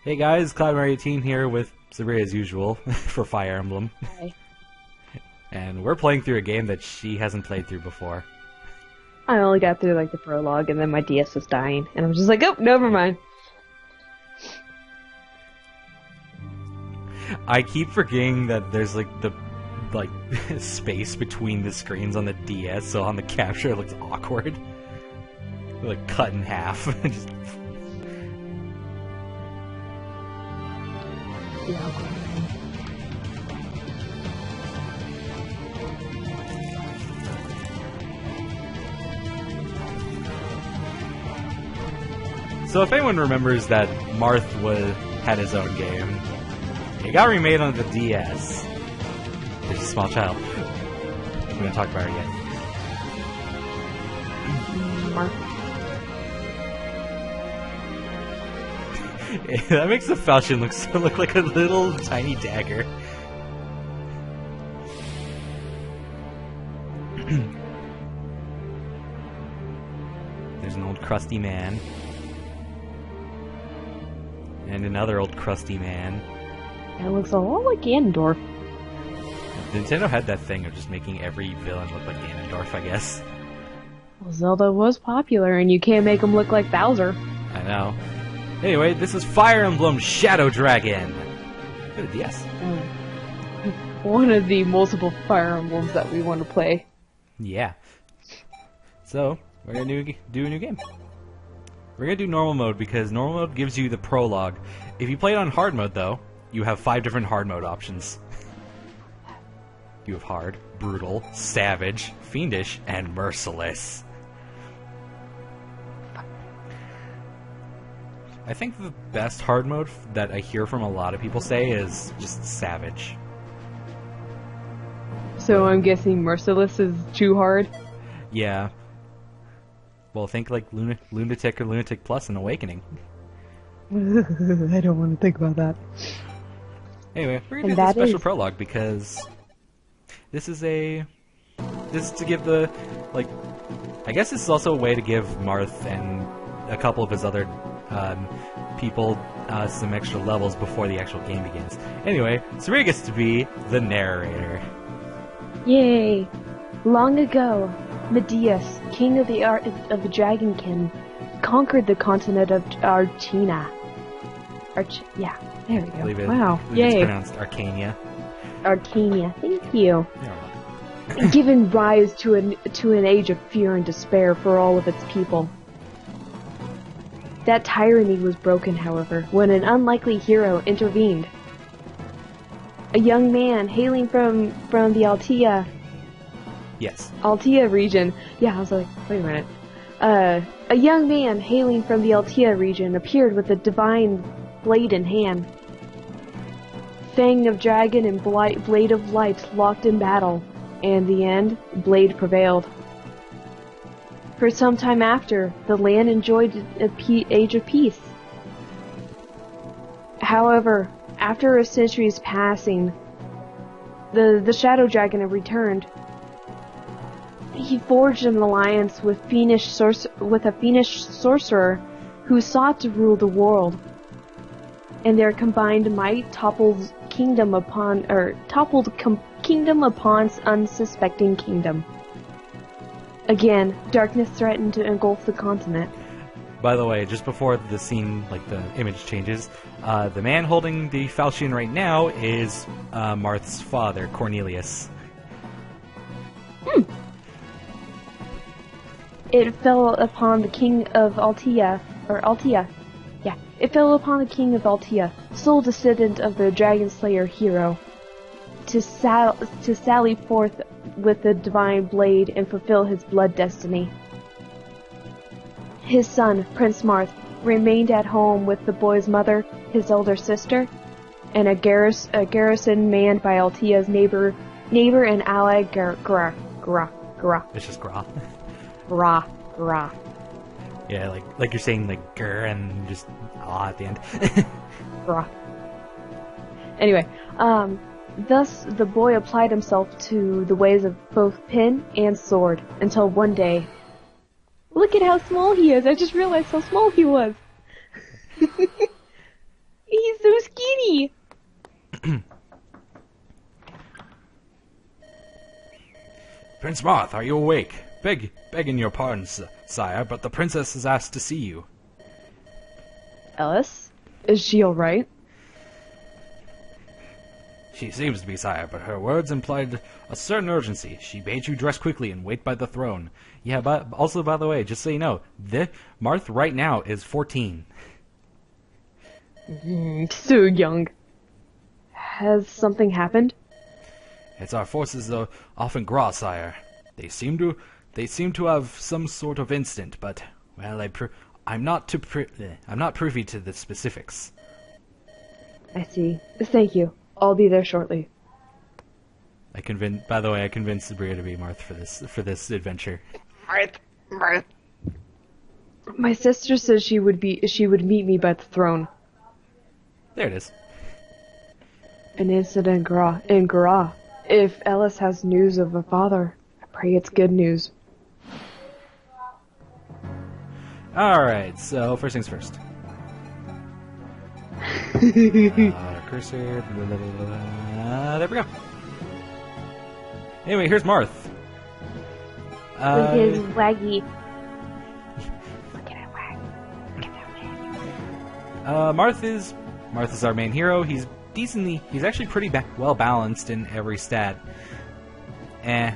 Hey guys, Cloudmare18 here with Sabria as usual for Fire Emblem. Hi. And we're playing through a game that she hasn't played through before. I only got through like the prologue and then my DS was dying and I was just like, oh, never mind. I keep forgetting that there's like the space between the screens on the DS, so on the capture it looks awkward. Like cut in half. Just... Yeah. So if anyone remembers that Marth had his own game, it got remade on the DS. There's a small child. We're gonna talk about her yet. Marth. That makes the falchion look like a little tiny dagger. There's an old crusty man. And another old crusty man. That looks a lot like Ganondorf. Nintendo had that thing of just making every villain look like Ganondorf, I guess. Well, Zelda was popular and you can't make him look like Bowser. I know. Anyway, this is Fire Emblem Shadow Dragon. Good DS. One of the multiple Fire Emblems that we want to play. Yeah. So, we're gonna do a new game. We're gonna do normal mode because normal mode gives you the prologue. If you play it on hard mode, though, you have 5 different hard mode options. You have hard, brutal, savage, fiendish, and merciless. I think the best hard mode that I hear from a lot of people say is just savage. So I'm guessing merciless is too hard? Yeah. Well, think like Lunatic or Lunatic Plus in Awakening. I don't want to think about that. Anyway, we're gonna do the special prologue because this is to give the, like, I guess this is also a way to give Marth and a couple of his other people some extra levels before the actual game begins. Anyway, Sabria gets to be the narrator. Yay! Long ago, Medeus, king of the Dragonkin, conquered the continent of Archina. Yeah, there we go. Wow, yay! It's pronounced Arcania. Arcania, thank you. Yeah. Giving rise to an age of fear and despair for all of its people. That tyranny was broken, however, when an unlikely hero intervened. A young man hailing from the Altea region. Yeah, I was like, wait a minute. A young man hailing from the Altea region appeared with a divine blade in hand. Fang of dragon and blade of light locked in battle, and in the end, blade prevailed. For some time after, the land enjoyed an age of peace. However, after a century's passing, the Shadow Dragon had returned. He forged an alliance with a Fiendish sorcerer who sought to rule the world. And their combined might toppled kingdom upon unsuspecting kingdom. Again, darkness threatened to engulf the continent. By the way, just before the scene, like the image changes, the man holding the falchion right now is Marth's father, Cornelius. It fell upon the king of Altea. Yeah, it fell upon the king of Altea, sole descendant of the Dragon Slayer hero, to sally forth with the divine blade and fulfill his blood destiny. His son, Prince Marth, remained at home with the boy's mother, his elder sister, and a garrison manned by Altea's neighbor and ally Gra. It's just Gra. Gra. Yeah, like you're saying like grr and just at the end. Gra. Anyway, thus the boy applied himself to the ways of both pen and sword until one day. Look at how small he is! I just realized how small he was! He's so skinny! Prince Marth, are you awake? Begging your pardon, sire, but the princess has asked to see you. Ellis? Is she alright? She seems to be, sire, but her words implied a certain urgency. She bade you dress quickly and wait by the throne. Yeah, but also, by the way, just so you know, Marth right now is 14. So young. Has something happened? It's our forces off in Gra, sire. They seem to have some sort of incident, but well, I'm not privy to the specifics. I see. Thank you. I'll be there shortly. By the way, I convinced Sabria to be Marth for this adventure. Marth. My sister says she would meet me by the throne. There it is. An incident in Gra. If Ellis has news of a father, I pray it's good news. Alright, so first things first. Cursor. Blah, blah, blah, blah. There we go. Anyway, here's Marth. With his waggy. Look at that wag. Look at that wag. Marth is our main hero. He's actually pretty well balanced in every stat. And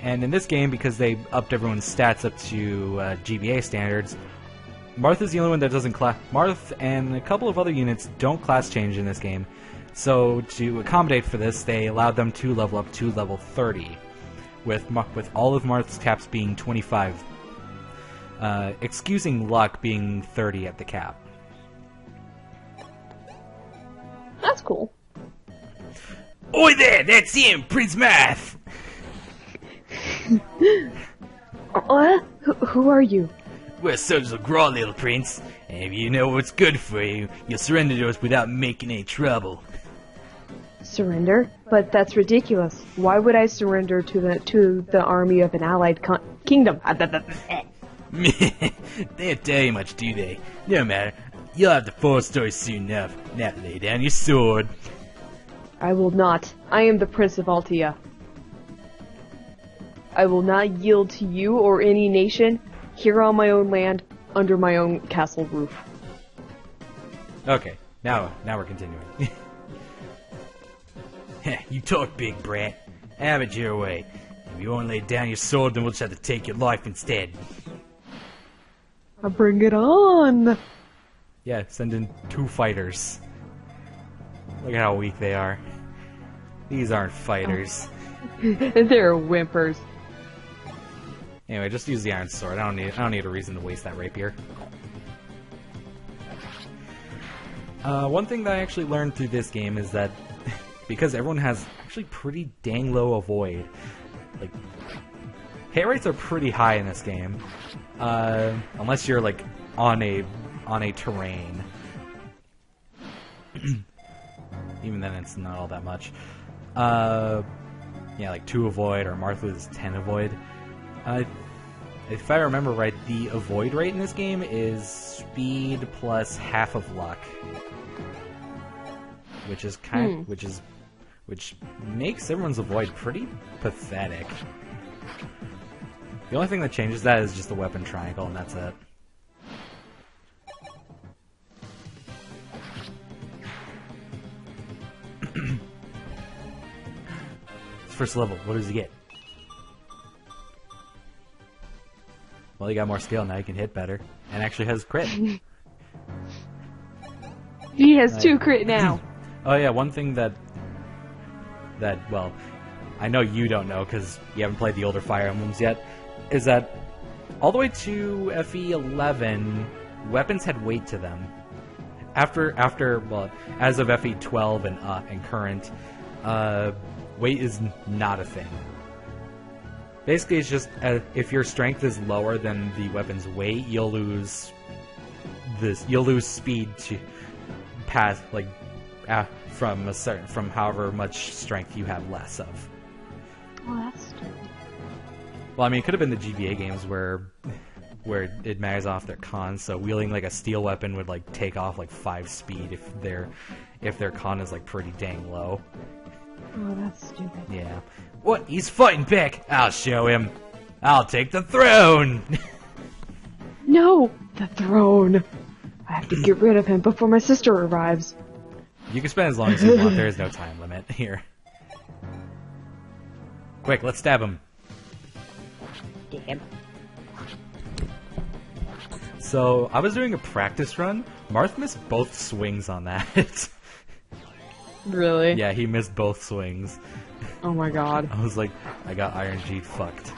in this game, because they upped everyone's stats up to GBA standards, Marth is the only one that doesn't class. Marth and a couple of other units don't class change in this game. So to accommodate for this, they allowed them to level up to level 30, with all of Marth's caps being 25, excusing luck being 30 at the cap. That's cool. Oi there, that's him, Prince Marth! Who are you? We're soldiers of Gra, little prince, and if you know what's good for you, you'll surrender to us without making any trouble. Surrender? But that's ridiculous. Why would I surrender to the army of an allied kingdom? They don't tell you much, do they? No matter. You'll have the full story soon enough. Now lay down your sword. I will not. I am the Prince of Altia. I will not yield to you or any nation, here on my own land, under my own castle roof. Okay, now we're continuing. You talk big, brat. Have it your way. If you won't lay down your sword, then we'll just have to take your life instead. Bring it on! Yeah, send in 2 fighters. Look at how weak they are. These aren't fighters. They're whimpers. Anyway, just use the iron sword. I don't need a reason to waste that rapier. One thing that I actually learned through this game is that because everyone has actually pretty dang low avoid, like hit rates are pretty high in this game, unless you're like on a terrain. Even then, it's not all that much. Yeah, like 2 avoid, or Marth loses 10 avoid. If I remember right, the avoid rate in this game is speed plus half of luck, which is which makes everyone's avoid pretty pathetic. The only thing that changes that is just the weapon triangle, and that's it. First level, what does he get? Well, he got more skill, now he can hit better. And actually has crit. He has 2 crit now. Oh yeah, one thing that, well, I know you don't know because you haven't played the older Fire Emblems yet, is that all the way to FE11, weapons had weight to them. After well, as of FE12 and current, weight is not a thing. Basically, it's just if your strength is lower than the weapon's weight, you'll lose speed to pass from however much strength you have less of. Oh, that's stupid. Well, I mean, it could have been the GBA games where where it matters off their cons. So wielding like a steel weapon would like take off like 5 speed if their con is like pretty dang low. Oh, that's stupid. Yeah. What? He's fighting back. I'll show him. I'll take the throne. No, the throne. I have to get rid of him before my sister arrives. You can spend as long as you want. There is no time limit here. Quick, let's stab him. Damn. So, I was doing a practice run. Marth missed both swings on that. Really? Yeah, he missed both swings. Oh my god. I was like, I got Iron G fucked.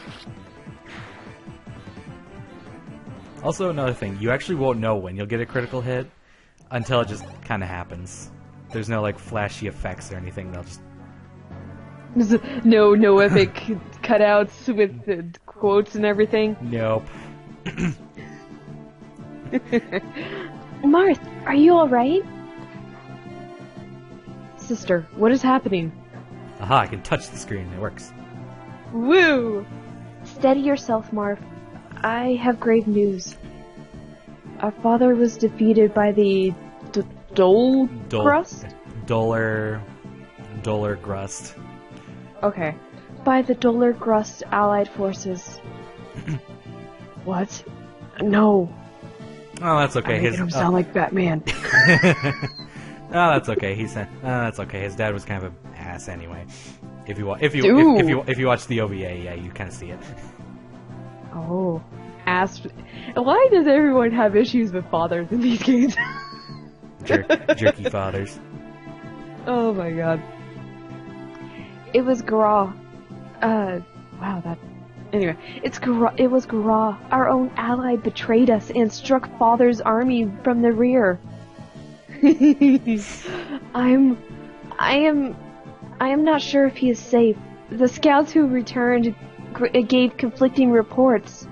Also, another thing, you actually won't know when you'll get a critical hit until it just kind of happens. There's no, like, flashy effects or anything, they'll just... No epic cutouts with the quotes and everything? Nope. Marth, are you alright? Sister, what is happening? Aha, I can touch the screen, it works. Woo! Steady yourself, Marth. I have grave news. Our father was defeated by the Grust? Dollar Grust. Okay. By the Dollar Grust allied forces. What? No. Oh, that's okay. I'm making him sound like Batman. Oh, that's okay. That's okay. His dad was kind of an ass anyway. If you watch the OVA, yeah, you kind of see it. Oh, ass. Why does everyone have issues with fathers in these games? Jerky fathers. Oh my god. It was Gra. Wow, that. Anyway, it was Gra. Our own ally betrayed us and struck Father's army from the rear. I am not sure if he is safe. The scouts who returned gave conflicting reports.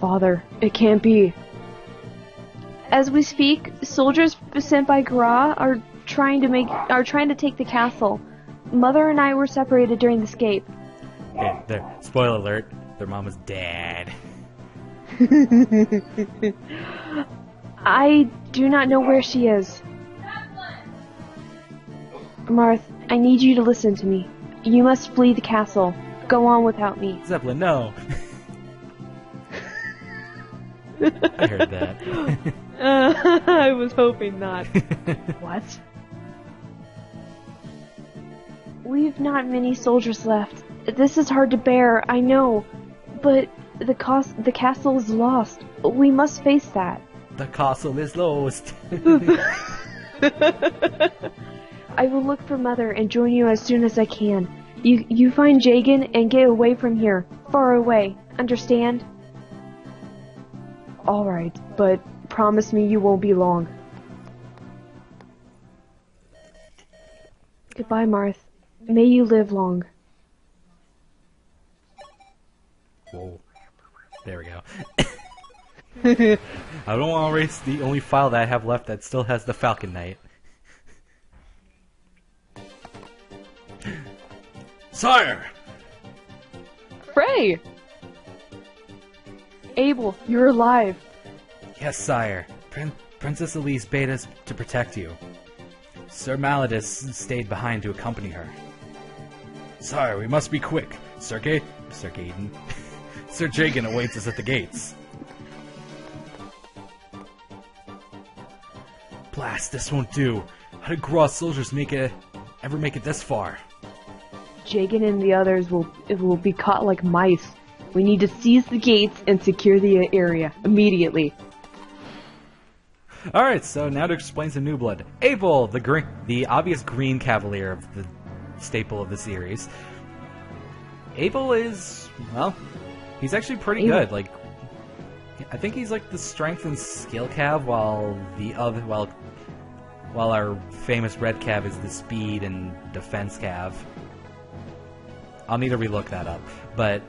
Father, it can't be. As we speak, soldiers sent by Gra are trying to take the castle. Mother and I were separated during the escape. Okay, spoiler alert, their mom is dead. I do not know where she is. Marth, I need you to listen to me. You must flee the castle. Go on without me. Zeppelin, no. I heard that. I was hoping not. What? We've not many soldiers left. This is hard to bear, I know. But the castle is lost. We must face that. The castle is lost. I will look for Mother and join you as soon as I can. You find Jagan and get away from here. Far away. Understand? Alright, but promise me you won't be long. Goodbye, Marth. May you live long. Whoa. There we go. I don't want to erase the only file that I have left that still has the Falcon Knight. Sire! Frey! Abel, you're alive. Yes, sire. Princess Elise bade us to protect you. Sir Maladus stayed behind to accompany her. Sire, we must be quick. Sir Gaiden. Sir Jagan awaits us at the gates. Blast, this won't do. How did Gra's soldiers ever make it this far? Jagan and the others will be caught like mice. We need to seize the gates and secure the area immediately. Alright, so now to explain some new blood. Abel, the obvious green cavalier of the staple of the series. Abel is, well, he's actually pretty good. Like, I think he's like the strength and skill cav, while our famous red cav is the speed and defense cav. I'll need to relook that up, but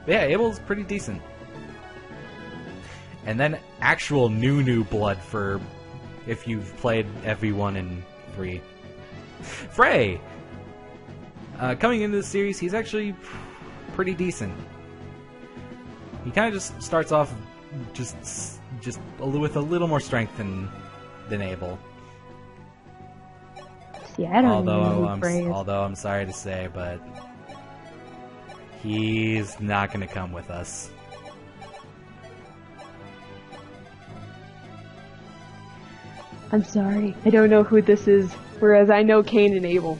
yeah, Abel's pretty decent. And then actual new blood for if you've played FV1 and 3. Frey! Coming into the series, he's actually pretty decent. He kind of just starts off just with a little more strength than Abel. See, I don't know. Although I'm sorry to say, but he's not going to come with us. I'm sorry. I don't know who this is. Whereas I know Cain and Abel.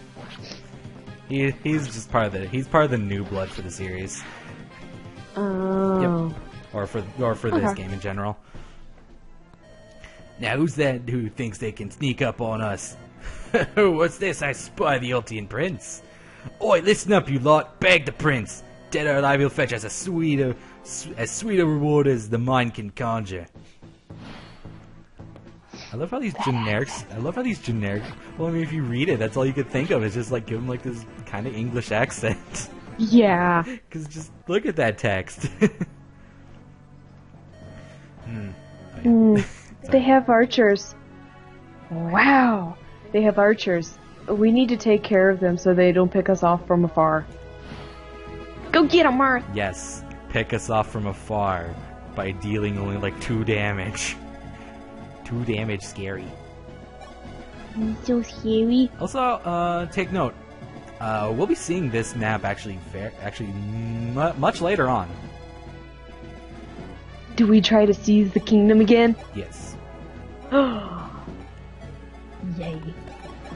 He's just part of the new blood for the series. Oh. Yep. Or for this game in general. Now who's that who thinks they can sneak up on us? What's this? I spy the Ultian Prince. Oi, listen up, you lot. Beg the prince. Dead or alive, he'll fetch us as sweet a reward as the mind can conjure. I love how these generics. Well, I mean, if you read it, that's all you could think of. Is just like give them like this kind of English accent. Yeah. Because just look at that text. They have archers. Wow. They have archers. We need to take care of them so they don't pick us off from afar. Go get them, Marth! Yes. Pick us off from afar by dealing only like 2 damage. 2 damage, scary. So scary. Also, take note. We'll be seeing this map actually much later on. Do we try to seize the kingdom again? Yes. Yay.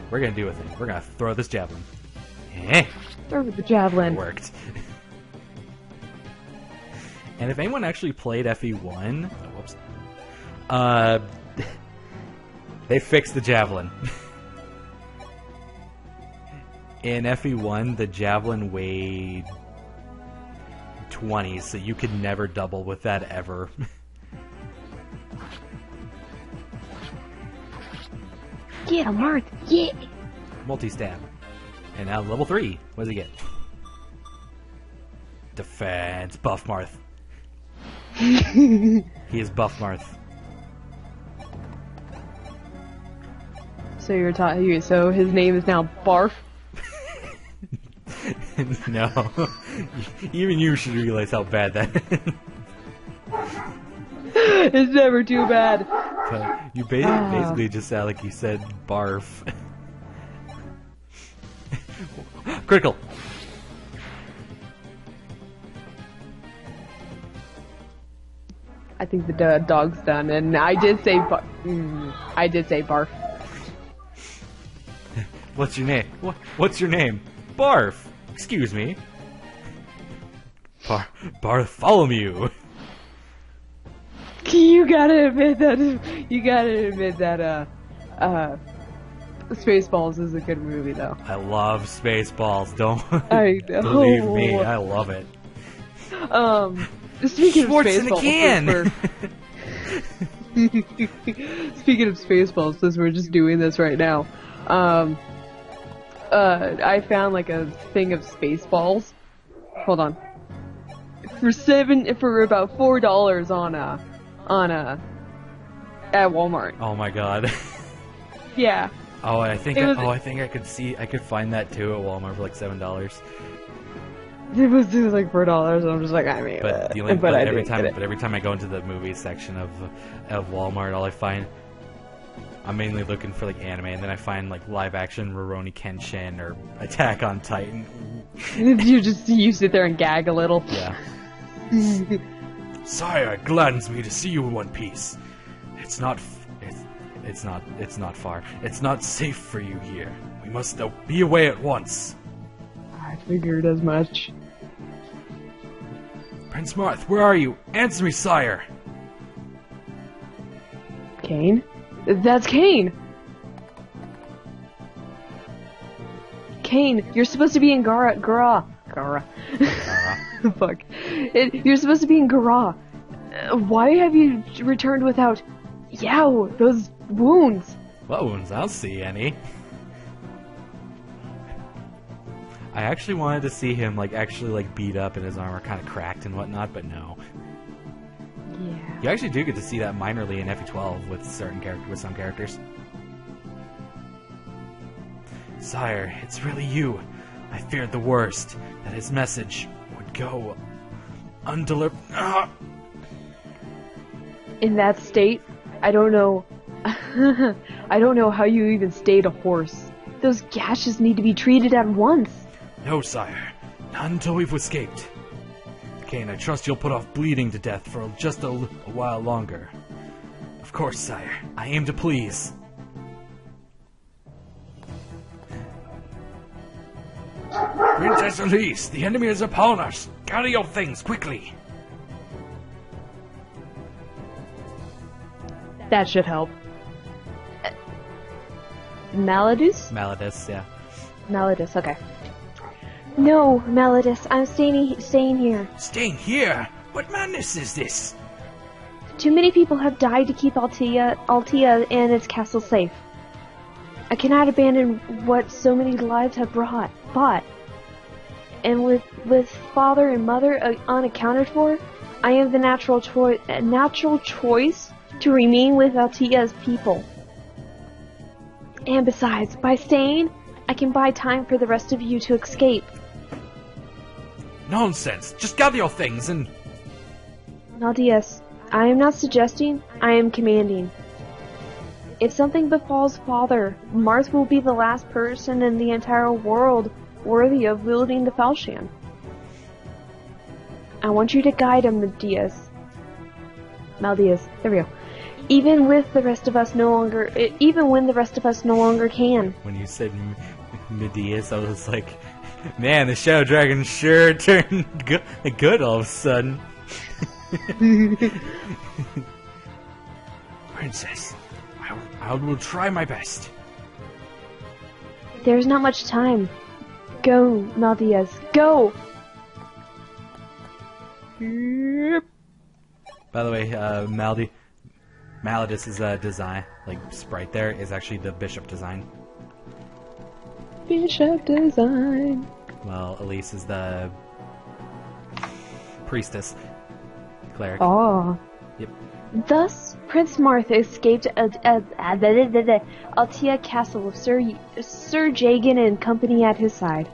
We're gonna do a thing. We're gonna throw this javelin. Eh. Throw the javelin. It worked. And if anyone actually played FE1, they fixed the javelin. In FE1, the javelin weighed 20, so you could never double with that ever. Get him, Marth! Yeah! Multi-stab. And now level 3. What does he get? Defense. Buff Marth. He is Buff Marth. So so his name is now Barf? No. Even you should realize how bad that is. It's never too bad. But you basically just sound like you said barf. Critical. I think the dog's done, and I did say I did say barf. What's your name? What's your name? Barf. Excuse me. Bartholomew. You gotta admit that. Spaceballs is a good movie, though. I love Spaceballs. Don't I know. believe me. I love it. Speaking Schwartz of in a can. Speaking of Spaceballs, since we're just doing this right now, I found like a thing of Spaceballs. Hold on. For about $4 on at Walmart. Oh my god. Yeah. Oh, I think I could find that too at Walmart for like $7. It was like $4, and I'm just like, I mean, but every time I go into the movies section of Walmart, all I find, I'm mainly looking for like anime, and then I find like live action Rurouni Kenshin or Attack on Titan. you sit there and gag a little. Yeah. Sire, it gladdens me to see you in one piece. It's not far. It's not safe for you here. We must be away at once. I figured as much. Prince Marth, where are you? Answer me, sire! Cain? That's Cain! Cain, you're supposed to be in Gara. Fuck. You're supposed to be in Gara. Why have you returned without... Yow, those wounds! What wounds? I don't see any. I actually wanted to see him actually beat up and his armor kind of cracked and whatnot, but no. Yeah. You actually do get to see that minorly in FE12 with some characters. Sire, it's really you. I feared the worst, that his message would go In that state, I don't know. I don't know how you even stayed a horse. Those gashes need to be treated at once. No, sire. Not until we've escaped. Kain, I trust you'll put off bleeding to death for just a while longer. Of course, sire. I aim to please. Princess Elise, the enemy is upon us. Gather your things, quickly. That should help. Maladus? Maladus, yeah. Maladus, okay. No, Maladus, I'm staying here. Staying here? What madness is this? Too many people have died to keep Altea and its castle safe. I cannot abandon what so many lives have bought. And with father and mother unaccounted for, I am the natural choice to remain with Altea's people. And besides, by staying, I can buy time for the rest of you to escape. Nonsense! Just gather your things and... Naldias, I am not suggesting, I am commanding. If something befalls father, Marth will be the last person in the entire world worthy of wielding the falchion. I want you to guide him, Maldias. There we go. Even when the rest of us no longer can. When you said Medias, I was like, man, the Shadow Dragon sure turned good all of a sudden. Princess, I will try my best. There's not much time. Go, Maldias, go! By the way, Maladus' design, like sprite there, is actually the bishop design. Bishop design. Well, Elise is the priestess. Cleric. Oh. Yep. Thus, Prince Marth escaped Altea Castle with Sir Jagan and company at his side.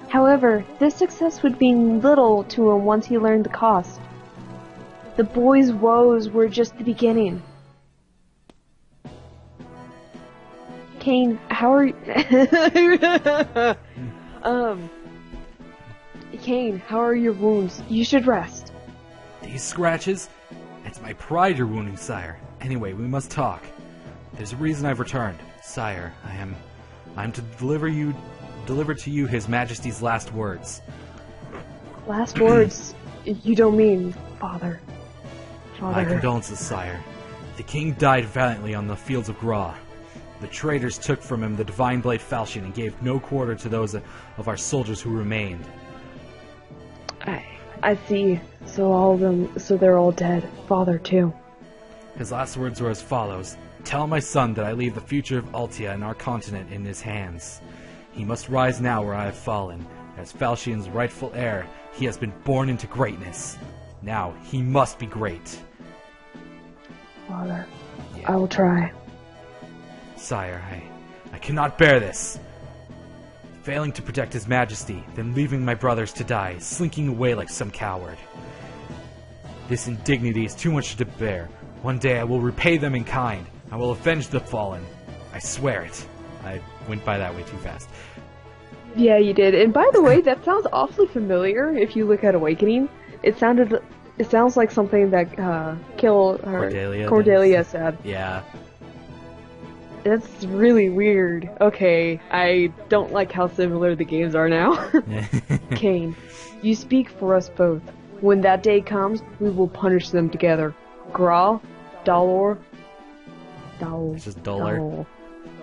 However, this success would mean little to him once he learned the cost. The boy's woes were just the beginning. Kain, how are you? Kain, how are your wounds? You should rest. These scratches? It's my pride you're wounding, sire. Anyway, we must talk. There's a reason I've returned. Sire, I'm to deliver to you His Majesty's last words. Last words? You don't mean father. My condolences, sire. The king died valiantly on the fields of Gra. The traitors took from him the divine blade falchion and gave no quarter to those of our soldiers who remained. I see. So they're all dead. Father, too. His last words were as follows. Tell my son that I leave the future of Altea and our continent in his hands. He must rise now where I have fallen. As Falchion's rightful heir, he has been born into greatness. Now, he must be great. Father, yeah. I will try. Sire, I cannot bear this. Failing to protect His Majesty, then leaving my brothers to die, slinking away like some coward. This indignity is too much to bear. One day I will repay them in kind. I will avenge the fallen. I swear it. I went by that way too fast. Yeah, you did. And by the way, that sounds awfully familiar if you look at Awakening. It sounds like something that Cordelia said. Yeah. That's really weird. Okay, I don't like how similar the games are now. Kain, you speak for us both. When that day comes, we will punish them together. Gra, Dolor. It's just Dolor.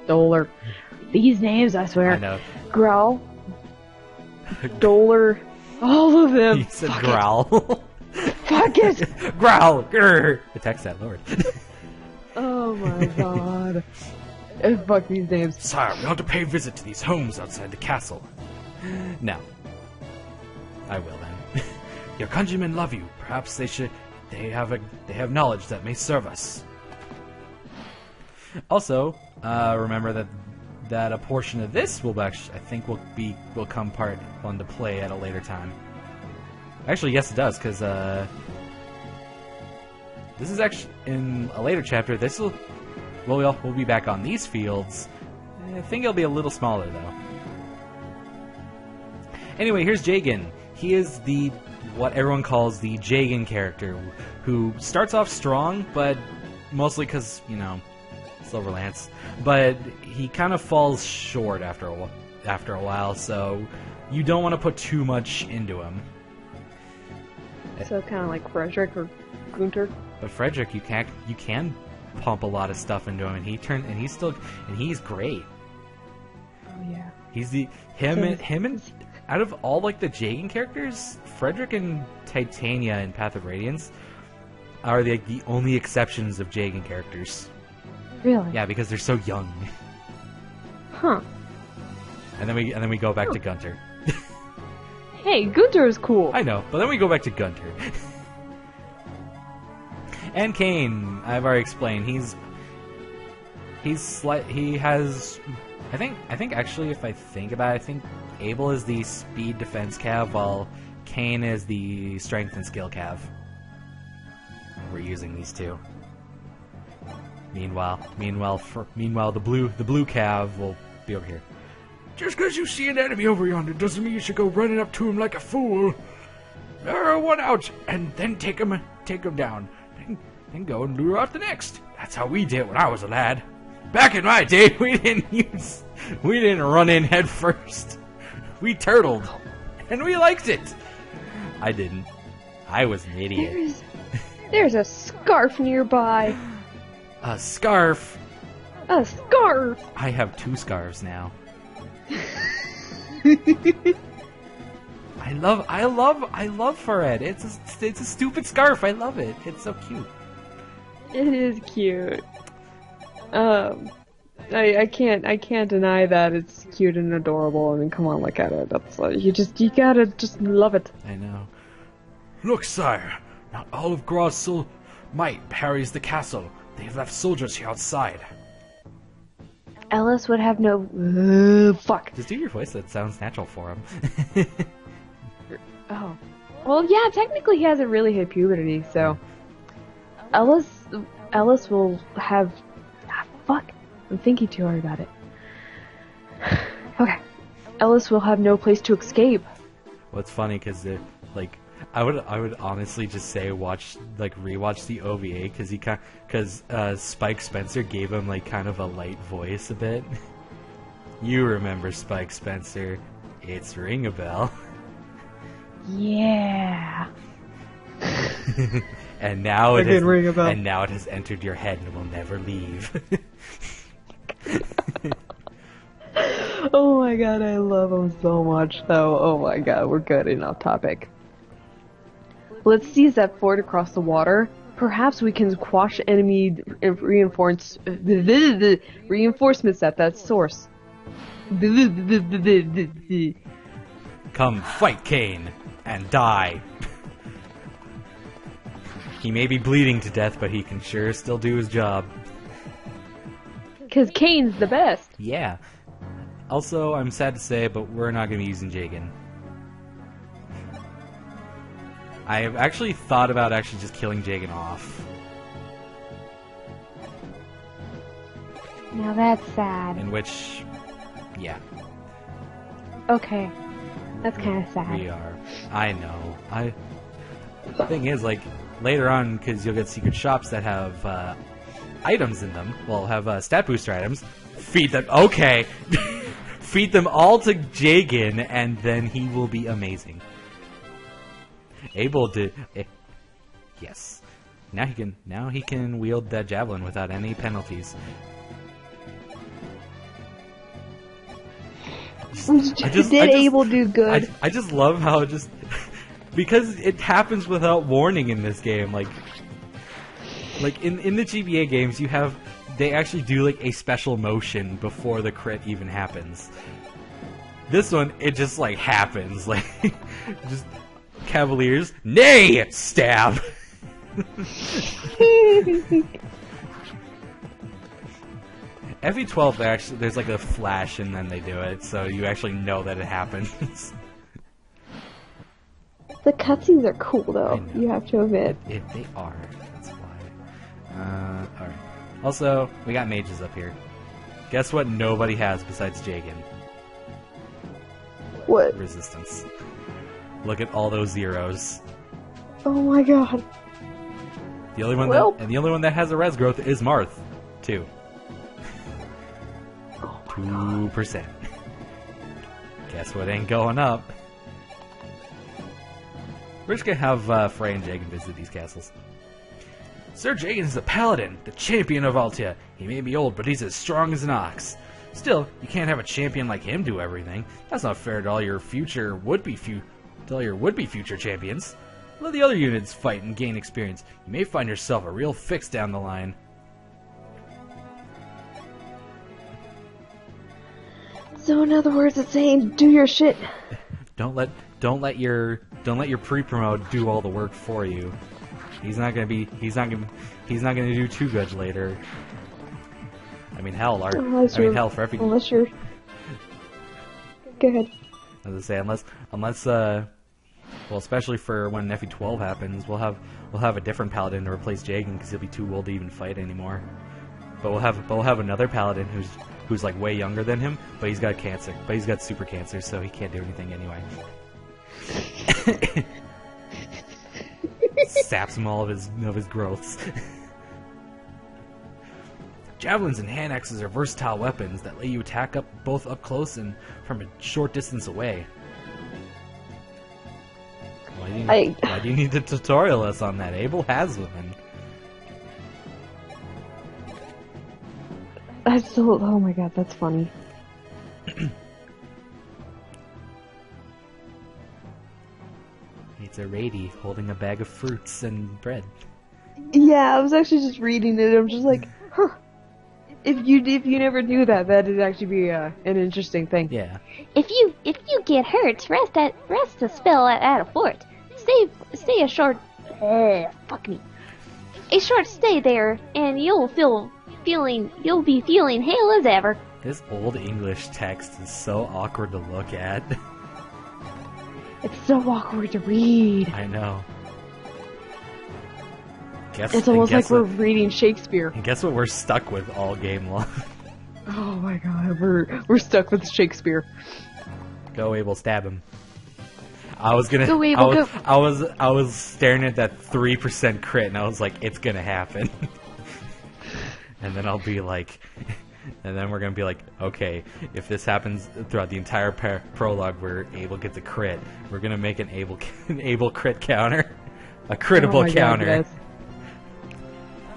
Dolor. These names, I swear. I know. Growl. Dolor. All of them. You said growl. Fuck it! Growl! Grr! Attack that lord. Oh my god. Fuck these names. Sire, we ought to pay a visit to these homes outside the castle. No. I will then. Your countrymen love you. Perhaps they have knowledge that may serve us. Also, remember that a portion of this will actually, I think, will come part one to play at a later time. Actually, yes, it does, because this is actually in a later chapter. This will, well, we'll be back on these fields. I think it'll be a little smaller though. Anyway, here's Jagen. He is the what everyone calls the Jagen character, who starts off strong, but mostly because, you know, Silverlance. But he kind of falls short after a while, so you don't want to put too much into him. So kind of like Frederick or Gunter. But Frederick, you can pump a lot of stuff into him, and he's great. Oh yeah. He's him and out of all like the Jagen characters, Frederick and Titania in Path of Radiance are the only exceptions of Jagen characters. Really? Yeah, because they're so young. Huh. And then we go back to Gunter. Hey, Gunter is cool. I know, but then we go back to Gunter. And Kain, I've already explained. He has. I think actually, if I think about it, I think Abel is the speed defense cav, while Kain is the strength and skill cav. We're using these two. Meanwhile, the blue cav will be over here. Just because you see an enemy over yonder doesn't mean you should go running up to him like a fool. Arrow one out, and then take him down. Then go and lure out the next. That's how we did it when I was a lad. Back in my day, we didn't run in head first. We turtled, and we liked it. I didn't. I was an idiot. There's a scarf nearby. A scarf? A scarf! I have 2 scarves now. I love Fared. It's a stupid scarf. I love it. It's so cute. It is cute. I can't deny that it's cute and adorable. I mean, come on, look at it. That's you gotta just love it. I know. Look, sire, not all of Grau's might harries the castle. They've left soldiers here outside. Ellis would have no. Fuck. Just do your voice. That sounds natural for him. Oh. Well, yeah. Technically, he hasn't really hit puberty, so Ellis will have. Fuck. I'm thinking too hard about it. Okay. Ellis will have no place to escape. Well, it's funny because I would honestly just say rewatch the OVA because Spike Spencer gave him kind of a light voice a bit. You remember Spike Spencer? It's ring a bell. Yeah. And now it has entered your head and will never leave. Oh my god, I love him so much though. Oh my god, we're getting off topic. Let's seize that fort across the water. Perhaps we can quash enemy reinforcements at that source. Come fight Kain and die. He may be bleeding to death, but he can sure still do his job. Because Kain's the best. Yeah. Also, I'm sad to say, but we're not going to be using Jagen. I have actually thought about just killing Jagen off. Now that's sad. In which, yeah. Okay. That's kind of sad. We are. I know. The thing is, later on, because you'll get secret shops that have items in them, well, have stat booster items, feed them, okay! Feed them all to Jagen, and then he will be amazing. Able to... yes. Now he can wield that javelin without any penalties. Did Abel do good? I just love how it just... because it happens without warning in this game. Like in the GBA games, they actually do a special motion before the crit even happens. This one, it just happens. Just Cavaliers, nay, stab. FE12, actually, there's a flash and then they do it, so you actually know that it happens. The cutscenes are cool, though. You have to admit. If they are, that's why. Alright. Also, we got mages up here. Guess what nobody has besides Jagan? What? Resistance. Look at all those zeros. Oh my god. The only one the only one that has a res growth is Marth, too. 2%. Guess what ain't going up? We're just gonna have Frey and Jagan visit these castles. Sir Jagan is a paladin, the champion of Altia. He may be old, but he's as strong as an ox. Still, you can't have a champion like him do everything. That's not fair to all your would-be future champions. Let the other units fight and gain experience. You may find yourself a real fix down the line. So in other words, it's saying do your shit. Don't let your pre-promote do all the work for you. He's not gonna do too good later. I mean, hell, hell for every. Unless you're. Go ahead. As I say, unless well, especially for when FE12 happens, we'll have a different paladin to replace Jagan because he'll be too old to even fight anymore. But we'll have another paladin who's like way younger than him, but he's got cancer. But he's got super cancer, so he can't do anything anyway. Saps him all of his growths. Javelins and hand axes are versatile weapons that let you attack both up close and from a short distance away. Why do you need to tutorial us on that? Abel has them. Oh my god, that's funny. It's a Rady holding a bag of fruits and bread. Yeah, I was actually just reading it. I'm just like, huh. If you never knew that, that'd actually be an interesting thing. Yeah. If you get hurt, rest a spell at a fort. Stay a short a short stay there, and you'll be feeling hale as ever. This old English text is so awkward to look at. It's so awkward to read. I know. It's almost like we're reading Shakespeare. And guess what we're stuck with all game long? Oh my god, we're stuck with Shakespeare. Go Abel, stab him. I was gonna. Go Abel, go. I was staring at that 3% crit, and I was like, it's gonna happen. And then I'll be like, and then we're gonna be like, okay, if this happens throughout the entire prologue where Abel gets a crit, we're gonna make an Abel crit counter, a crittable counter. God,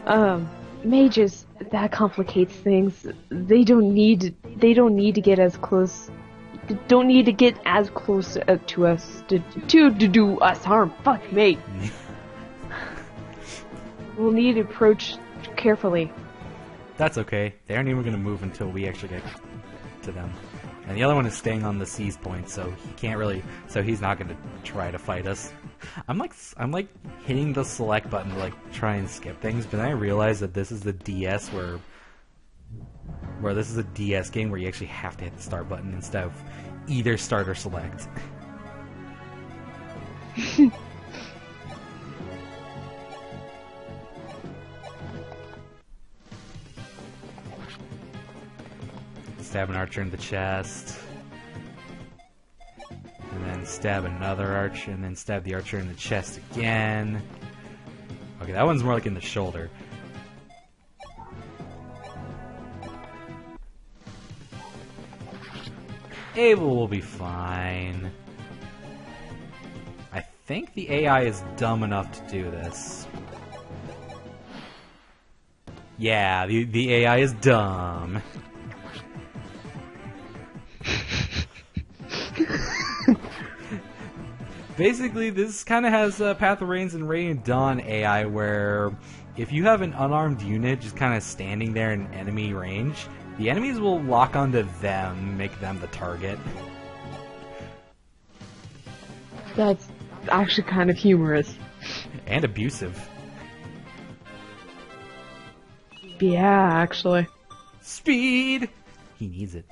yes. Mages, that complicates things. They don't need to get as close. Don't need to get as close to us to do us harm. Fuck me. We'll need to approach carefully. That's okay. They aren't even going to move until we actually get to them. And the other one is staying on the seize point, so he can't really. So he's not going to try to fight us. I'm like hitting the select button to like try and skip things, but then I realize that this is the DS where this is a DS game where you actually have to hit the start button instead of either start or select. Stab an archer in the chest. And then stab another archer, and then stab the archer in the chest again. Okay, that one's more like in the shoulder. Abel will be fine. I think the AI is dumb enough to do this. Yeah, the AI is dumb. Basically, this kind of has Path of Rains and Radiant Dawn AI, where if you have an unarmed unit just kind of standing there in enemy range, the enemies will lock onto them, make them the target. That's actually kind of humorous. And abusive. Yeah, actually. Speed! He needs it.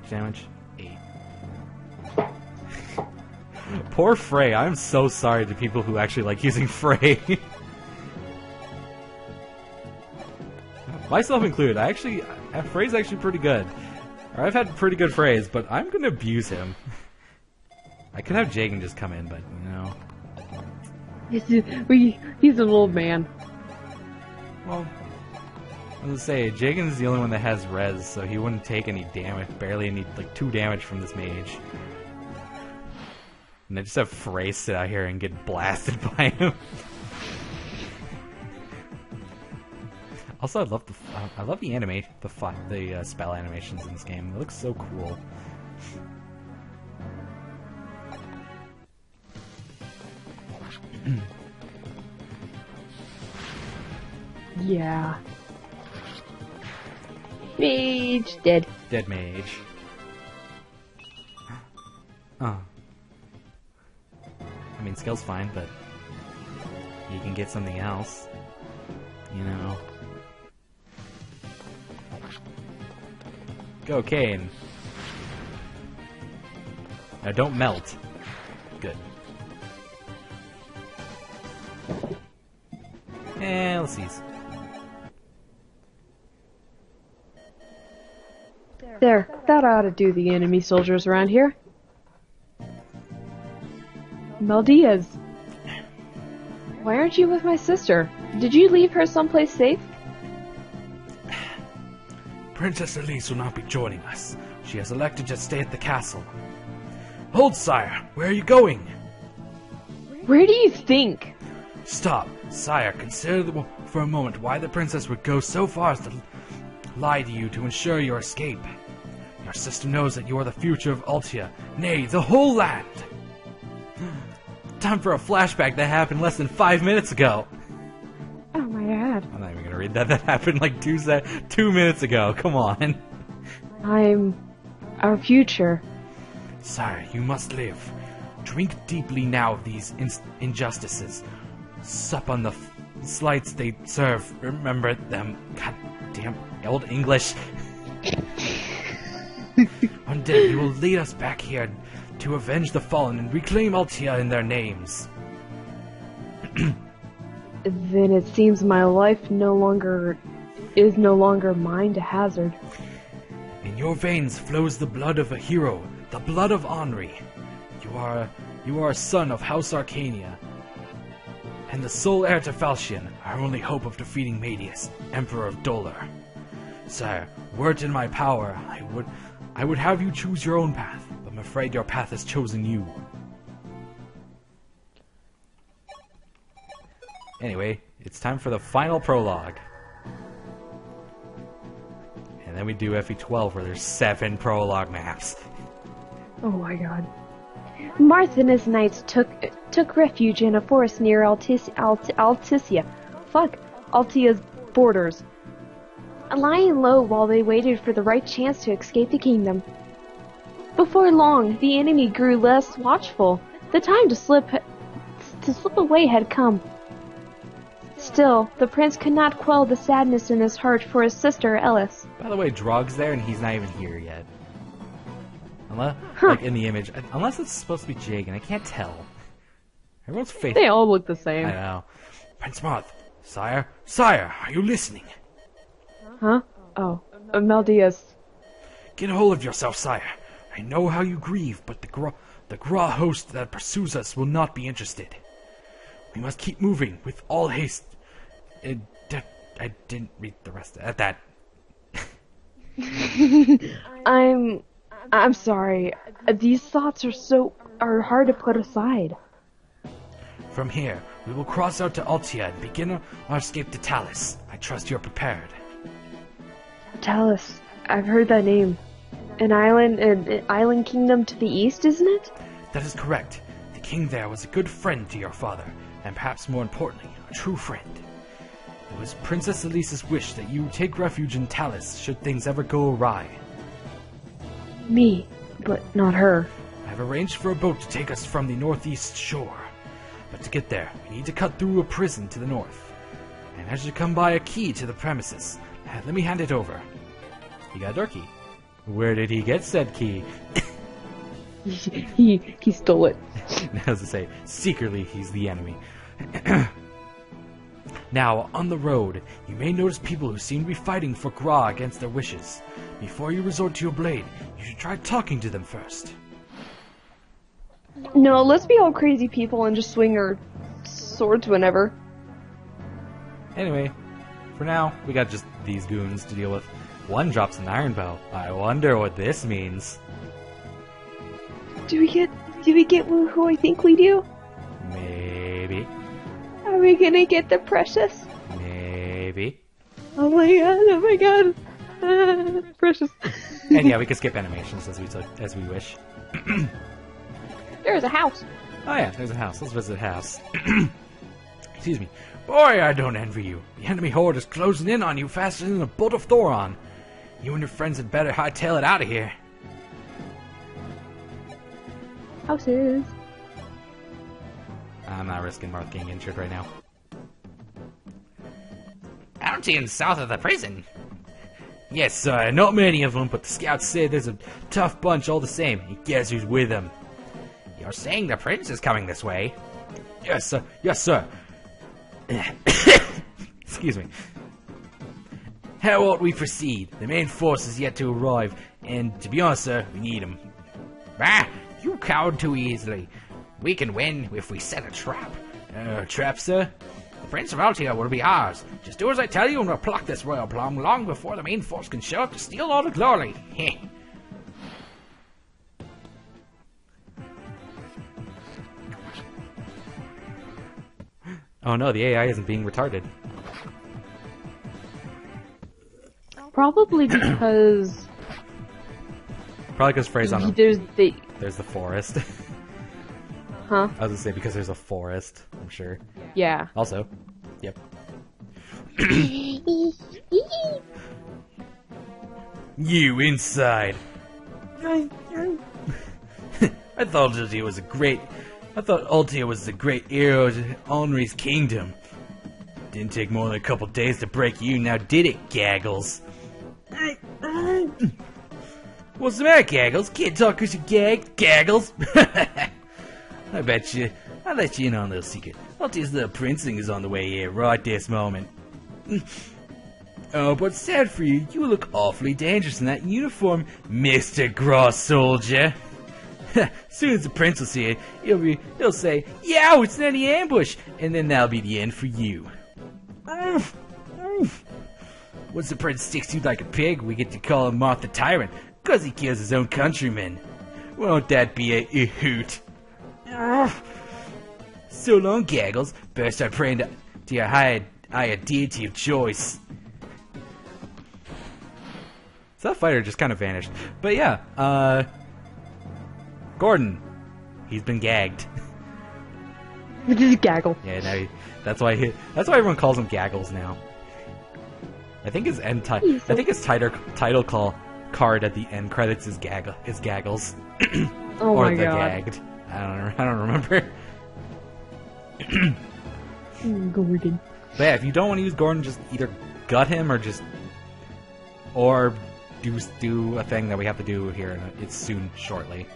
much damage? 8. Poor Frey. I'm so sorry to people who actually like using Frey. Myself included. Frey's actually pretty good. Or I've had pretty good Freys, but I'm gonna abuse him. I could have Jagen just come in, but, you know. He's an old man. Well, I was gonna say, Jagen's the only one that has res, so he wouldn't take any damage, barely any, like, 2 damage from this mage. And I just have Frey sit out here and get blasted by him. Also, I love the spell animations in this game. It looks so cool. Yeah. Mage dead. Dead mage. Oh. I mean, skill's fine, but you can get something else. You know. Go, Kane. Now don't melt. Good. Let's see. There, that ought to do the enemy soldiers around here. Maldias. Why aren't you with my sister? Did you leave her someplace safe? Princess Elise will not be joining us. She has elected to stay at the castle. Hold, sire! Where are you going? Where do you think? Stop. Sire, consider for a moment why the princess would go so far as to lie to you to ensure your escape. Your sister knows that you are the future of Altia, nay, the whole land! Time for a flashback that happened less than 5 minutes ago! Oh my god. I'm not even gonna read that. That happened like 2 minutes ago. Come on. I'm our future. Sire, you must live. Drink deeply now of these injustices. Sup on the slights they serve. Remember them. God damn old English. One day you will lead us back here to avenge the fallen and reclaim Altia in their names. Then it seems my life is no longer mine to hazard. In your veins flows the blood of a hero, the blood of Henri. You are a son of House Arcania, and the sole heir to Falchion, our only hope of defeating Medius, Emperor of Dolor. Sire, were it in my power, I would have you choose your own path, but I'm afraid your path has chosen you. Anyway, it's time for the final prologue. And then we do FE12 where there's 7 prologue maps. Oh my god. Marth and his knights took refuge in a forest near Altia's borders, lying low while they waited for the right chance to escape the kingdom. Before long, the enemy grew less watchful. The time to slip away had come. Still, the prince could not quell the sadness in his heart for his sister Ellis. By the way, Drog's there and he's not even here yet. Unless, like in the image, unless it's supposed to be Jagen, I can't tell. Everyone's face. They all look the same. I know. Prince Marth, sire, are you listening? Huh? Oh, Maldias. Get a hold of yourself, sire. I know how you grieve, but the Gra host that pursues us will not be interested. We must keep moving with all haste. I didn't read the rest of that. I'm sorry. These thoughts are hard to put aside. From here, we will cross out to Altia and begin our escape to Talus. I trust you're prepared. Talus. I've heard that name. An island kingdom to the east, isn't it? That is correct. The king there was a good friend to your father, and perhaps more importantly, a true friend. It was Princess Elise's wish that you take refuge in Talus should things ever go awry. Me, but not her. I have arranged for a boat to take us from the northeast shore. But to get there, we need to cut through a prison to the north. And as you come by a key to the premises, let me hand it over. You got a door key. Where did he get said key? he stole it. As I say, secretly he's the enemy. Now, on the road, you may notice people who seem to be fighting for Gra against their wishes. Before you resort to your blade, you should try talking to them first. No, let's be all crazy people and just swing our swords whenever. Anyway, for now, we got just these goons to deal with. One drops an iron bow. I wonder what this means. Do we get who I think we do? Maybe. Are we gonna get the precious? Maybe. Oh my god. Precious. And yeah, we can skip animations as we wish. There's a house. Oh yeah, there's a house. Let's visit the house. Excuse me. Boy, I don't envy you. The enemy horde is closing in on you faster than a bolt of Thoron. You and your friends had better hightail it out of here. Houses. I'm not risking Marth getting injured right now. Mountains south of the prison. Yes, sir, not many of them, but the scouts say there's a tough bunch all the same. And guess who's with them? You're saying the prince is coming this way? Yes, sir. Yes, sir. Excuse me. How ought we proceed? The main force is yet to arrive, and to be honest, sir, we need him. Bah! You cowed too easily. We can win if we set a trap. Trap, sir? The Prince of Altia will be ours. Just do as I tell you and we'll pluck this royal plum long before the main force can show up to steal all the glory. Heh. Oh no, the AI isn't being retarded. Probably because Probably because Frey's on there's the forest. Huh? I was gonna say because there's a forest, I'm sure. Yeah. Also, yep. You inside. I thought Altia was the great hero to Henri's kingdom. Didn't take more than a couple days to break you, now did it, Gaggles? What's the matter, Gaggles? Can't talk 'cause you gag, Gaggles? I bet you. I'll let you in on a little secret. Altia's little princing is on the way here right this moment. Oh, but sad for you, you look awfully dangerous in that uniform, Mr. Gross Soldier. Soon as the prince will see it, he'll say, "Yow, it's not any ambush," and then that'll be the end for you. Once the prince sticks to you like a pig, we get to call him Marth the Tyrant, 'cause he kills his own countrymen. Won't that be a hoot? So long, Gaggles. Better start praying to your higher deity of choice. So that fighter just kind of vanished. But yeah, Gordon. He's been gagged. Just gaggle. Yeah, now that's why everyone calls him Gaggles now. I think his title card at the end credits is Gaggles. Oh or my the god. gagged. I don't remember. Gordon. But yeah, if you don't want to use Gordon, just either gut him or do a thing that we have to do here, and it's soon, shortly.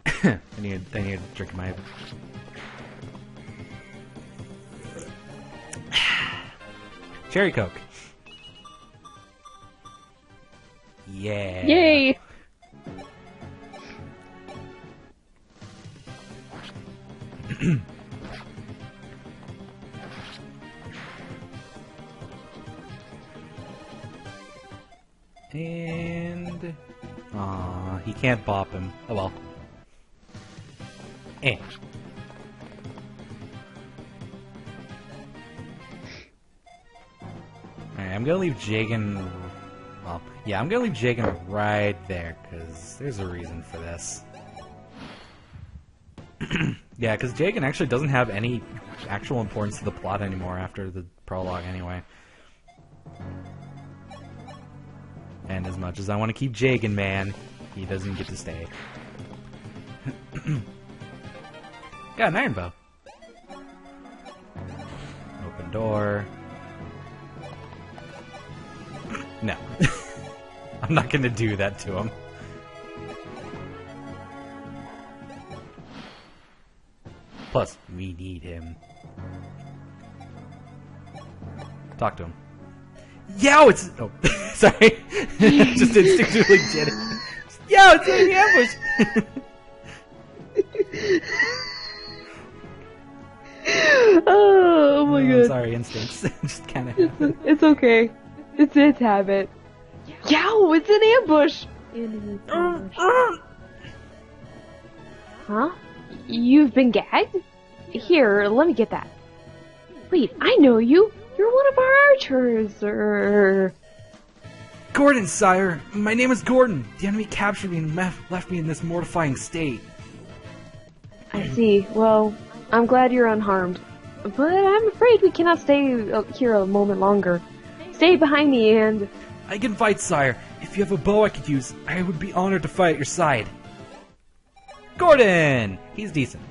I need a drink in my head. Cherry Coke. Yeah. Yay! And he can't bop him. Oh well. Alright, I'm gonna leave Jagan up. Yeah, I'm gonna leave Jagan right there, because there's a reason for this. Yeah, because Jagan actually doesn't have any actual importance to the plot anymore after the prologue anyway. And as much as I want to keep Jagan, man, he doesn't get to stay. Got an iron bow. Open door. No. I'm not gonna do that to him. Plus, we need him. Talk to him. Yo, it's... Oh, sorry. Just instinctively did it. Yo, it's in the ambush! Oh my god. Sorry, instincts. Just kind of... It's okay. It's its habit. Yow, it's an ambush! Huh? You've been gagged? Here, let me get that. Wait, I know you! You're one of our archers, Gordon, sire! My name is Gordon! The enemy captured me and left me in this mortifying state. I see. Well, I'm glad you're unharmed. But I'm afraid we cannot stay here a moment longer. Stay behind me and... I can fight, sire. If you have a bow I could use, I would be honored to fight at your side. Gordon! He's decent.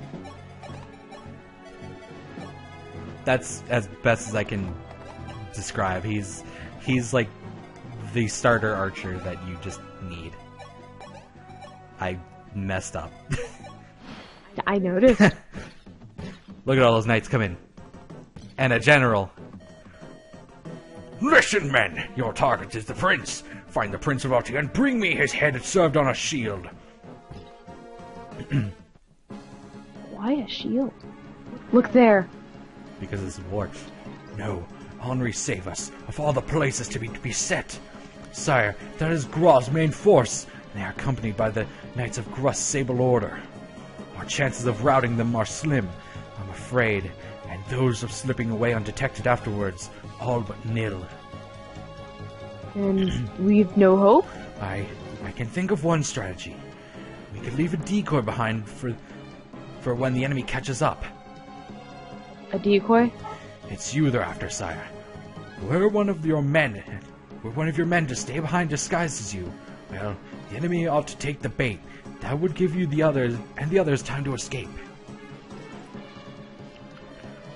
That's as best as I can describe. He's like the starter archer that you just need. I messed up. I noticed. Look at all those knights come in. And a general. Listen, men! Your target is the prince. Find the Prince of Altia and bring me his head served on a shield. Why a shield? Look there. Because it's war. No, Henri save us of all the places to be set. Sire, that is Grau's main force. They are accompanied by the Knights of Grau's Sable Order. Our chances of routing them are slim, I'm afraid, and those of slipping away undetected afterwards, all but nil. And we've no hope? I can think of one strategy. We could leave a decoy behind for when the enemy catches up. A decoy? It's you they're after, sire. Were one of your men to stay behind disguised as you, well, the enemy ought to take the bait. That would give you the others time to escape.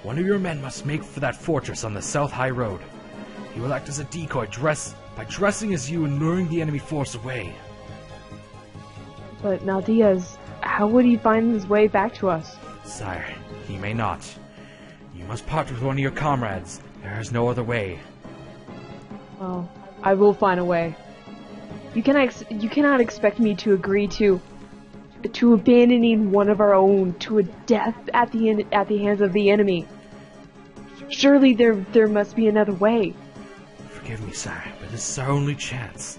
One of your men must make for that fortress on the South High Road. He will act as a decoy by dressing as you and luring the enemy force away. But Naldiaz, how would he find his way back to us? Sire, he may not. You must part with one of your comrades. There is no other way. Well, I will find a way. You cannot expect me to agree to abandoning one of our own to a death at the hands of the enemy. Surely there must be another way. Forgive me, sire, but this is our only chance.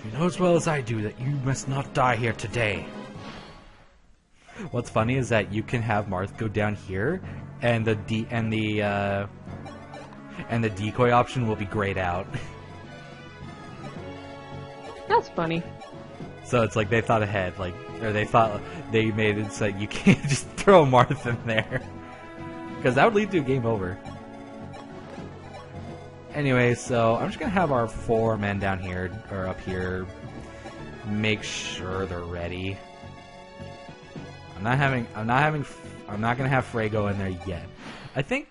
You know as well as I do that you must not die here today. What's funny is that you can have Marth go down here, and the decoy option will be grayed out. That's funny. So it's like they thought ahead, they made it so you can't just throw Marth in there, because that would lead to a game over. Anyway, so I'm just gonna have our 4 men down here or up here make sure they're ready. I'm not gonna have Frey go in there yet. I think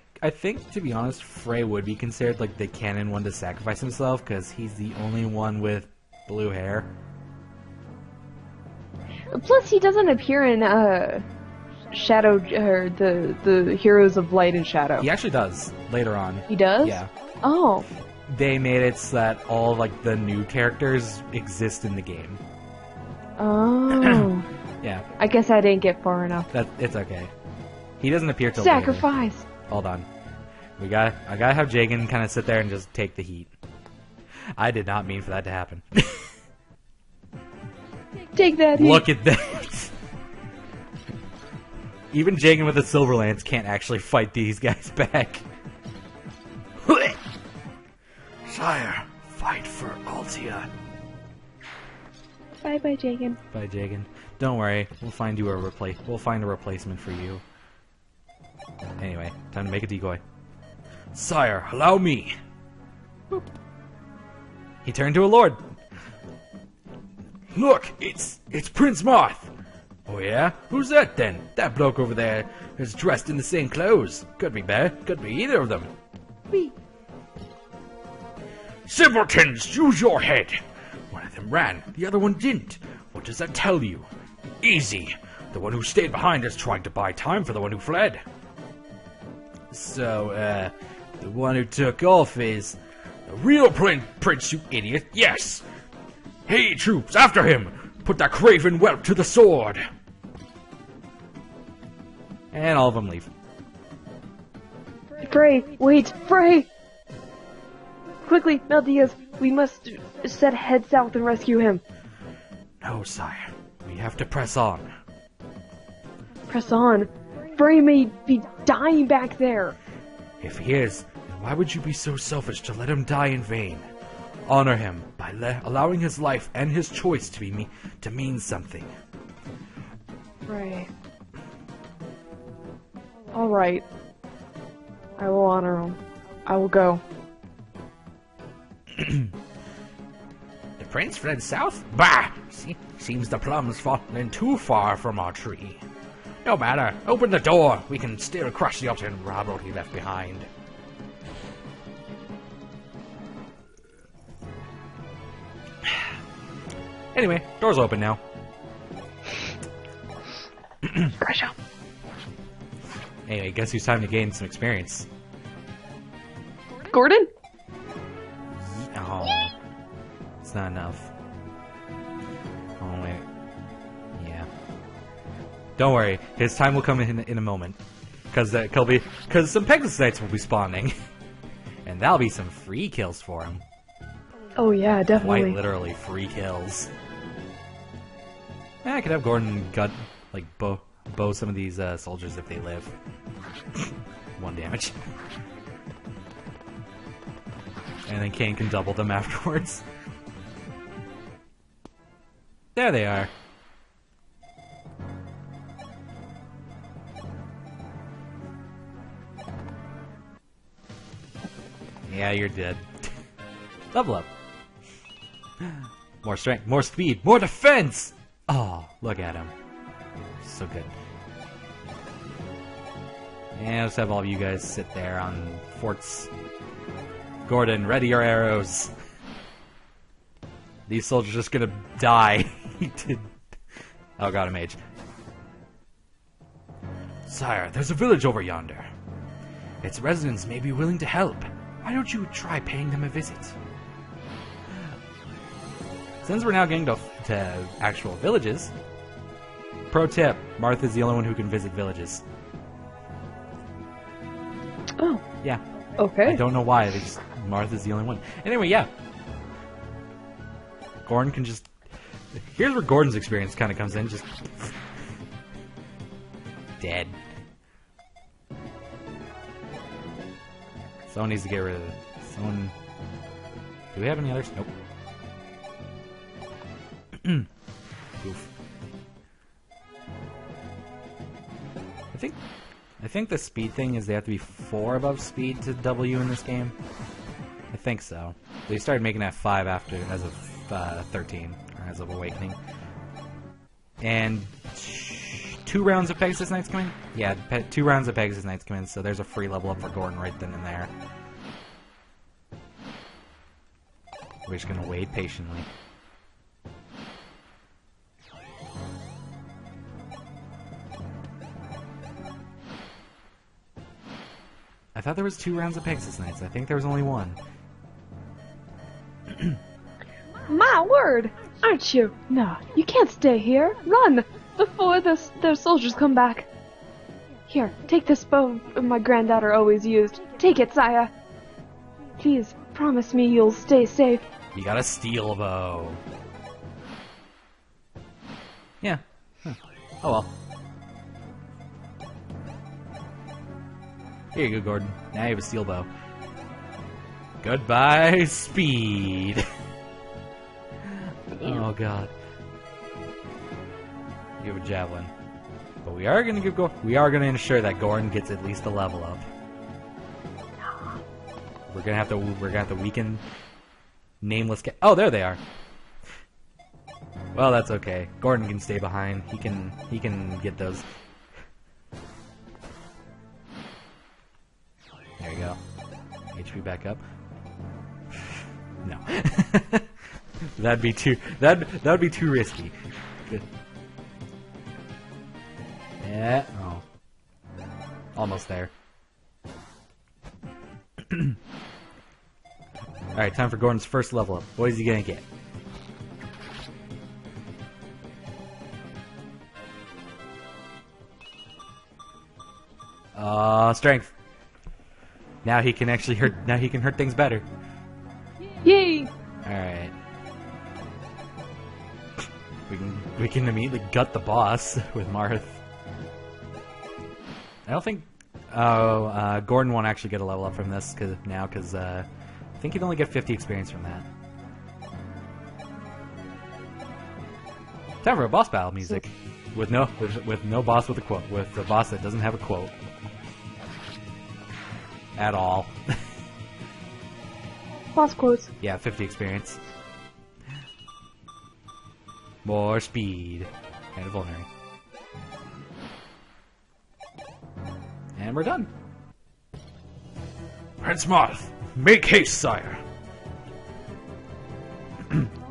to be honest, Frey would be considered like the canon one to sacrifice himself because he's the only one with blue hair. Plus, he doesn't appear in Shadow or the Heroes of Light and Shadow. He actually does later on. He does? Yeah. Oh. They made it so that all like the new characters exist in the game. Oh. Yeah. I guess I didn't get far enough. It's okay. He doesn't appear till Sacrifice. later. Hold on. I gotta have Jagan kind of sit there and just take the heat. I did not mean for that to happen. Take that heat. Look at that. Even Jagan with a silver lance can't actually fight these guys back. Sire, fight for Altia. Bye, Jagan. Bye, Jagan. Don't worry, we'll find a replacement for you. Anyway, time to make a decoy. Sire, allow me. Boop. He turned to a lord. Look, it's Prince Marth. Oh yeah? Who's that then? That bloke over there is dressed in the same clothes. Could be either of them. Wee. Simpletons, use your head! One of them ran, the other one didn't. What does that tell you? Easy. The one who stayed behind is trying to buy time for the one who fled. So, the one who took off is... The real prince, you idiot, yes! Hey, troops, after him! Put that craven whelp to the sword! And all of them leave. Frey, wait, Frey! Quickly, Meldias, we must head south and rescue him. No, sire. We have to press on. Press on. Frey may be dying back there. If he is, then why would you be so selfish to let him die in vain? Honor him by allowing his life and his choice to mean something. Frey. Alright. I will honor him. I will go. The prince fled south? Bah! Seems the plum's fallen too far from our tree. No matter. Open the door. We can still crush the Alta and rob what he left behind. Anyway, door's open now. Pressure. Anyway, guess who's time to gain some experience? Gordon? Oh, it's not enough. Oh wait, yeah. Don't worry, his time will come in a moment, because some Pegasus Knights will be spawning, and that'll be some free kills for him. Oh yeah, definitely. Quite literally free kills. I could have Gordon bow some of these soldiers if they live. 1 damage. And then Kane can double them afterwards. There they are. Yeah, you're dead. Level up. More strength, more speed, more defense! Oh, look at him. So good. And I'll just have all of you guys sit there on forts. Gordon, ready your arrows. These soldiers are just gonna die. He did. Oh god, a mage. Sire, there's a village over yonder. Its residents may be willing to help. Why don't you try paying them a visit? Since we're now getting to actual villages, pro tip, Marth is the only one who can visit villages. Oh. Yeah. Okay. I don't know why, Marth is the only one. Anyway, yeah. Gordon can just... Here's where Gordon's experience kind of comes in, just... Dead. Someone needs to get rid of it. Someone... Do we have any others? Nope. Oof. I think the speed thing is they have to be 4 above speed to W in this game. I think so. They started making that 5 as of 13, or as of Awakening. And 2 rounds of Pegasus Knights come in? Yeah, 2 rounds of Pegasus Knights come in, so there's a free level up for Gordon right then and there. We're just gonna wait patiently. I thought there was 2 rounds of Pegasus Knights. I think there was only 1. My word! Aren't you? No, you can't stay here. Run! Before their soldiers come back. Here, take this bow my granddaughter always used. Take it, sire. Please, promise me you'll stay safe. You got a steel bow. Yeah. Huh. Oh well. Here you go, Gordon. Now you have a steel bow. Goodbye, speed. Oh god. You have a javelin, but we are gonna ensure that Gordon gets at least a level up. We're gonna have to weaken nameless. Oh, there they are. Well, that's okay. Gordon can stay behind. He can get those. There you go. HP back up. No. That'd be too risky. Good. Yeah. Oh. Almost there. Alright, time for Gordon's first level up. What is he gonna get? Strength. Now he can actually hurt. Now he can hurt things better. Yay! Alright. We can immediately gut the boss with Marth. I don't think. Oh, Gordon won't actually get a level up from this because I think he'd only get 50 experience from that. Time for a boss battle music with no boss with a quote, with a boss that doesn't have a quote at all. Boss quotes. Yeah, 50 experience. More speed. And a vulnerary. And we're done. Prince Marth, make haste, sire.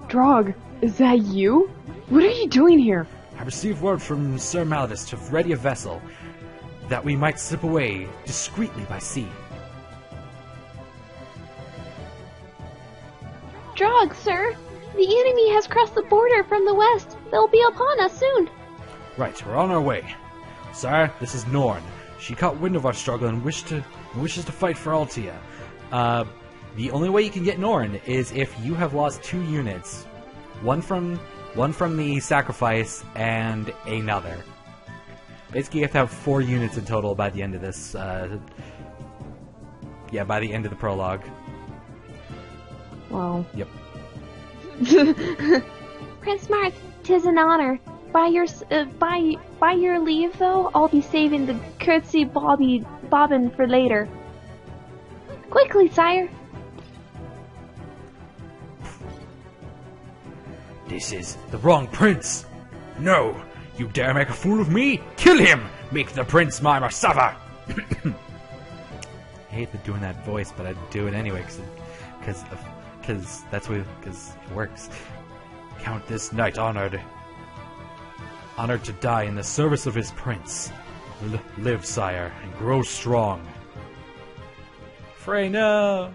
Drog, is that you? What are you doing here? I received word from Sir Malvis to ready a vessel, that we might slip away discreetly by sea. Drog, sir! The enemy has crossed the border from the west. They'll be upon us soon. Right, we're on our way. Sire, this is Norn. She caught wind of our struggle and wishes to fight for Altia. The only way you can get Norn is if you have lost 2 units. One from the sacrifice and another. Basically, you have to have 4 units in total by the end of this. Yeah, by the end of the prologue. Wow. Yep. Prince Marth, 'tis an honor. By your leave, though, I'll be saving the curtsy bobbin for later. Quickly, sire! This is the wrong prince. No, you dare make a fool of me? Kill him! Make the prince my Marsava! I hate doing that voice, but I do it anyway because it works. Count this knight honored to die in the service of his prince. Live, sire, and grow strong. Frey, no!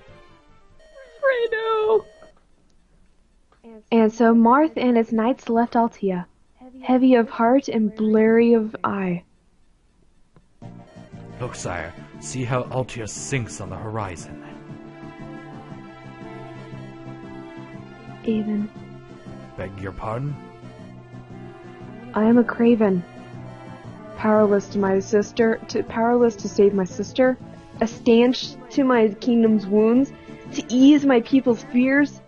Frey, no! And so Marth and his knights left Altia, heavy of heart and blurry of eye. Look, sire, see how Altia sinks on the horizon. Even. Beg your pardon? I am a craven, powerless to save my sister, a stanch to my kingdom's wounds, to ease my people's fears.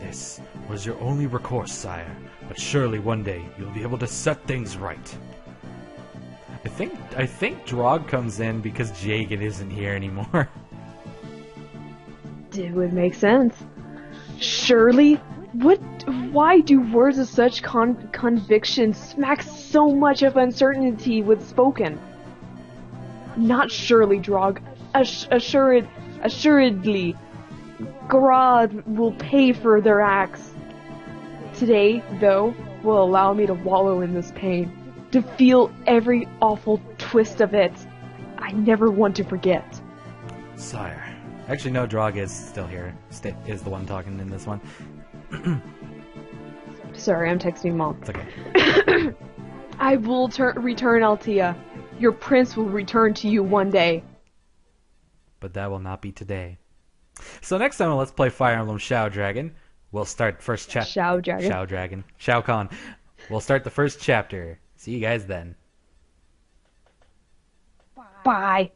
This was your only recourse, sire, but surely one day you'll be able to set things right. I think Drog comes in because Jagan isn't here anymore. It would make sense. Surely? Why do words of such conviction smack so much of uncertainty with spoken? Not surely, Drog. Assuredly. Garad will pay for their acts. Today, though, will allow me to wallow in this pain, to feel every awful twist of it. I never want to forget. Sire. Actually, no, Drog is still here. Is the one talking in this one. Sorry, I'm texting Mom. It's okay. I will return Altia. Your prince will return to you one day. But that will not be today. So next time, let's play Fire Emblem Shao Dragon. We'll start first chapter. Shao Dragon. Shao Dragon. Shao Kahn. We'll start the first chapter. See you guys then. Bye.